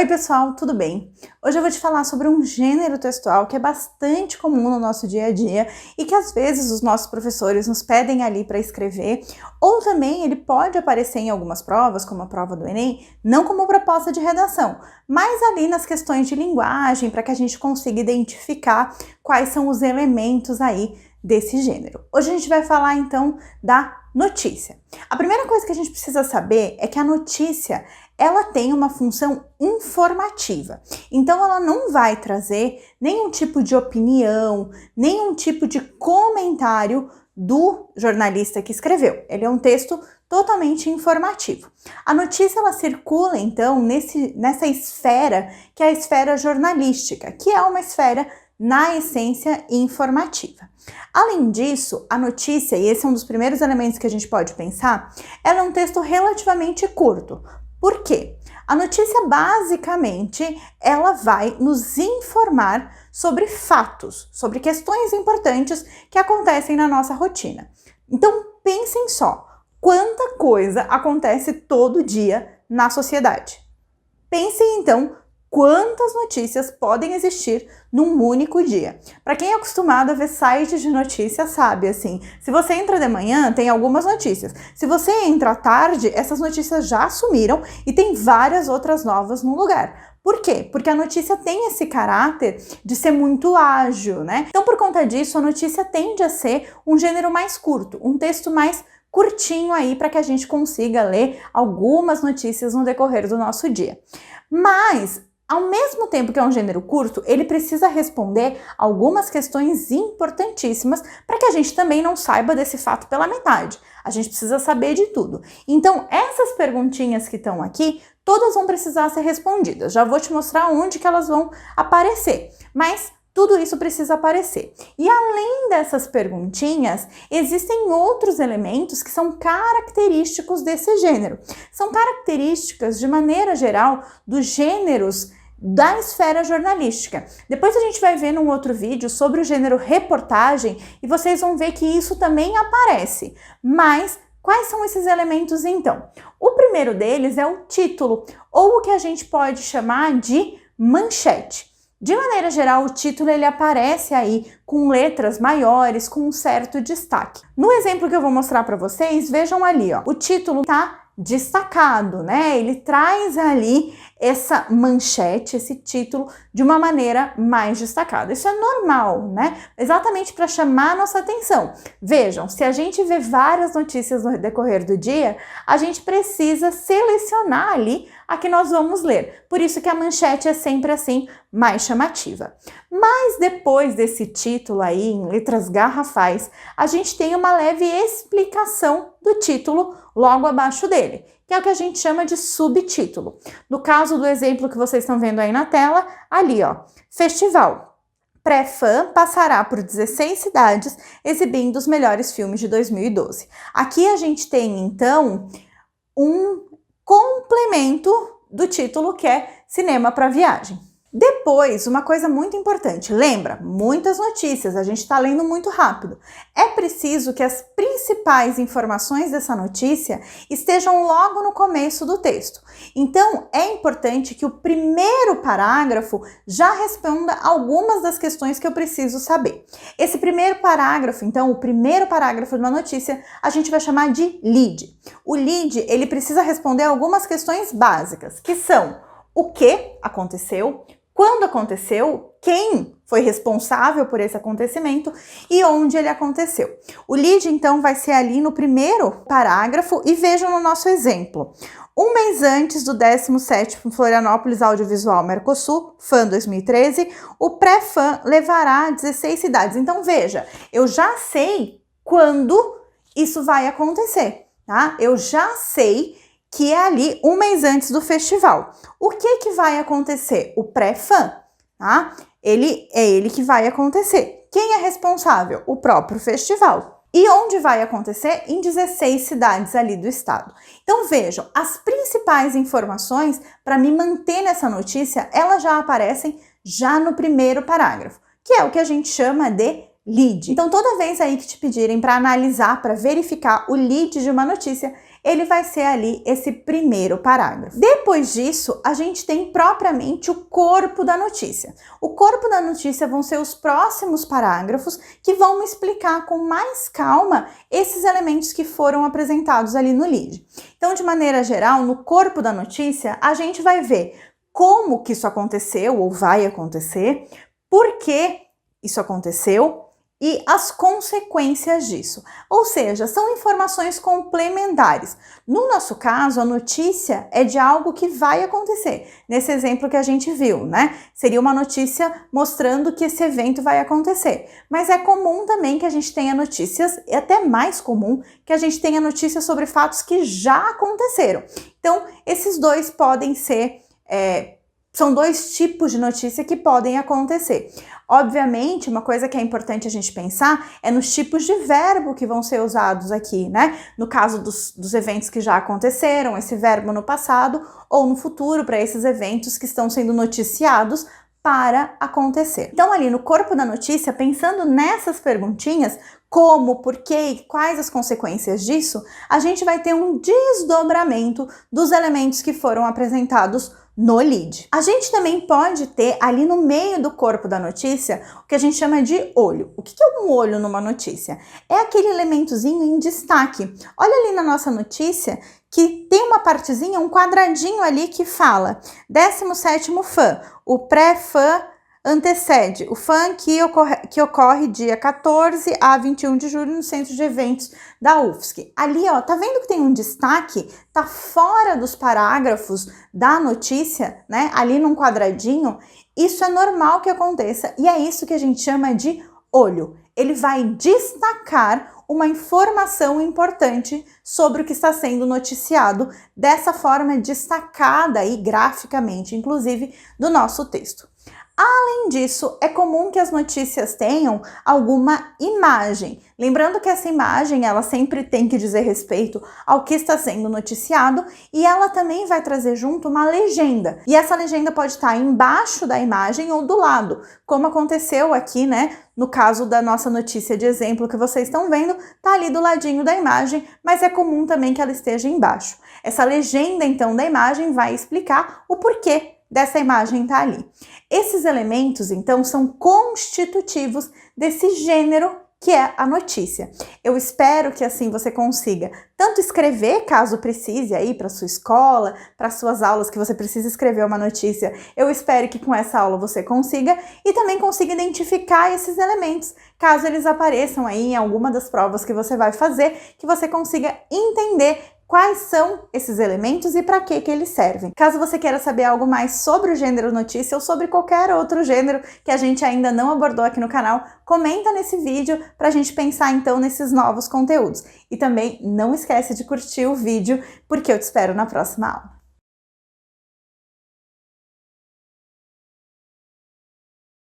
Oi pessoal, tudo bem? Hoje eu vou te falar sobre um gênero textual que é bastante comum no nosso dia a dia e que às vezes os nossos professores nos pedem ali para escrever, ou também ele pode aparecer em algumas provas, como a prova do Enem, não como proposta de redação, mas ali nas questões de linguagem, para que a gente consiga identificar quais são os elementos aí desse gênero. Hoje a gente vai falar então da notícia. A primeira coisa que a gente precisa saber é que a notícia ela tem uma função informativa. Então ela não vai trazer nenhum tipo de opinião, nenhum tipo de comentário do jornalista que escreveu. Ele é um texto totalmente informativo. A notícia ela circula então nessa esfera que é a esfera jornalística, que é uma esfera na essência informativa. Além disso, a notícia, e esse é um dos primeiros elementos que a gente pode pensar, ela é um texto relativamente curto. Por quê? A notícia, basicamente, ela vai nos informar sobre fatos, sobre questões importantes que acontecem na nossa rotina. Então, pensem só, quanta coisa acontece todo dia na sociedade. Pensem, então, quantas notícias podem existir num único dia. Para quem é acostumado a ver sites de notícias, sabe, assim, se você entra de manhã, tem algumas notícias. Se você entra à tarde, essas notícias já sumiram e tem várias outras novas no lugar. Por quê? Porque a notícia tem esse caráter de ser muito ágil, né? Então, por conta disso, a notícia tende a ser um gênero mais curto, um texto mais curtinho aí para que a gente consiga ler algumas notícias no decorrer do nosso dia. Mas, ao mesmo tempo que é um gênero curto, ele precisa responder algumas questões importantíssimas para que a gente também não saiba desse fato pela metade. A gente precisa saber de tudo. Então, essas perguntinhas que estão aqui, todas vão precisar ser respondidas. Já vou te mostrar onde que elas vão aparecer. Mas tudo isso precisa aparecer. E além dessas perguntinhas, existem outros elementos que são característicos desse gênero. São características, de maneira geral, dos gêneros da esfera jornalística. Depois a gente vai ver num outro vídeo sobre o gênero reportagem e vocês vão ver que isso também aparece. Mas quais são esses elementos então? O primeiro deles é o título, ou o que a gente pode chamar de manchete. De maneira geral, o título ele aparece aí com letras maiores, com um certo destaque. No exemplo que eu vou mostrar para vocês, vejam ali, ó, o título está destacado, né? Ele traz ali essa manchete, esse título, de uma maneira mais destacada. Isso é normal, né? Exatamente para chamar a nossa atenção. Vejam, se a gente vê várias notícias no decorrer do dia, a gente precisa selecionar ali a que nós vamos ler. Por isso que a manchete é sempre assim, mais chamativa. Mas depois desse título aí, em letras garrafais, a gente tem uma leve explicação do título logo abaixo dele, que é o que a gente chama de subtítulo. No caso do exemplo que vocês estão vendo aí na tela, ali ó, Festival Pré-Fã passará por 16 cidades exibindo os melhores filmes de 2012. Aqui a gente tem então um complemento do título que é Cinema para Viagem. Depois, uma coisa muito importante, lembra, muitas notícias, a gente está lendo muito rápido. É preciso que as principais informações dessa notícia estejam logo no começo do texto. Então, é importante que o primeiro parágrafo já responda algumas das questões que eu preciso saber. Esse primeiro parágrafo, então, o primeiro parágrafo de uma notícia, a gente vai chamar de lead. O lead, ele precisa responder algumas questões básicas, que são o que aconteceu, quando aconteceu, quem foi responsável por esse acontecimento e onde ele aconteceu. O lead, então, vai ser ali no primeiro parágrafo e vejam no nosso exemplo. Um mês antes do 17º Florianópolis Audiovisual Mercosul, FAN 2013, o pré-FAN levará a 16 cidades. Então, veja, eu já sei quando isso vai acontecer, tá? Eu já sei que é ali um mês antes do festival. O que vai acontecer? O pré-fã, tá? Ele que vai acontecer. Quem é responsável? O próprio festival. E onde vai acontecer? Em 16 cidades ali do estado. Então vejam, as principais informações para me manter nessa notícia, elas já aparecem já no primeiro parágrafo, que é o que a gente chama de lead. Então toda vez aí que te pedirem para analisar, para verificar o lead de uma notícia, ele vai ser ali esse primeiro parágrafo. Depois disso, a gente tem propriamente o corpo da notícia. O corpo da notícia vão ser os próximos parágrafos que vão me explicar com mais calma esses elementos que foram apresentados ali no lead. Então, de maneira geral, no corpo da notícia, a gente vai ver como que isso aconteceu ou vai acontecer, por que isso aconteceu e as consequências disso. Ou seja, são informações complementares. No nosso caso, a notícia é de algo que vai acontecer. Nesse exemplo que a gente viu, né? Seria uma notícia mostrando que esse evento vai acontecer. Mas é comum também que a gente tenha notícias, e até mais comum, que a gente tenha notícias sobre fatos que já aconteceram. Então, esses dois podem ser... São dois tipos de notícia que podem acontecer. Obviamente, uma coisa que é importante a gente pensar é nos tipos de verbo que vão ser usados aqui, né? No caso dos eventos que já aconteceram, esse verbo no passado ou no futuro para esses eventos que estão sendo noticiados para acontecer. Então, ali no corpo da notícia, pensando nessas perguntinhas, como, por quê e quais as consequências disso, a gente vai ter um desdobramento dos elementos que foram apresentados no lead. A gente também pode ter ali no meio do corpo da notícia o que a gente chama de olho. O que é um olho numa notícia? É aquele elementozinho em destaque. Olha ali na nossa notícia que tem uma partezinha, um quadradinho ali que fala 17º fã, o pré-fã antecede o fã que ocorre dia 14 a 21 de julho no Centro de Eventos da UFSC. Ali, ó, tá vendo que tem um destaque? Tá fora dos parágrafos da notícia, né? Ali num quadradinho. Isso é normal que aconteça e é isso que a gente chama de olho. Ele vai destacar uma informação importante sobre o que está sendo noticiado, dessa forma destacada e graficamente, inclusive, do nosso texto. Além disso, é comum que as notícias tenham alguma imagem. Lembrando que essa imagem, ela sempre tem que dizer respeito ao que está sendo noticiado e ela também vai trazer junto uma legenda. E essa legenda pode estar embaixo da imagem ou do lado, como aconteceu aqui, né? No caso da nossa notícia de exemplo que vocês estão vendo, tá ali do ladinho da imagem, mas é comum também que ela esteja embaixo. Essa legenda, então, da imagem vai explicar o porquê dessa imagem tá ali. Esses elementos, então, são constitutivos desse gênero que é a notícia. Eu espero que assim você consiga tanto escrever, caso precise aí para sua escola, para suas aulas que você precisa escrever uma notícia. Eu espero que com essa aula você consiga e também consiga identificar esses elementos, caso eles apareçam aí em alguma das provas que você vai fazer, que você consiga entender quais são esses elementos e para que eles servem. Caso você queira saber algo mais sobre o gênero notícia ou sobre qualquer outro gênero que a gente ainda não abordou aqui no canal, comenta nesse vídeo para a gente pensar então nesses novos conteúdos. E também não esquece de curtir o vídeo, porque eu te espero na próxima aula.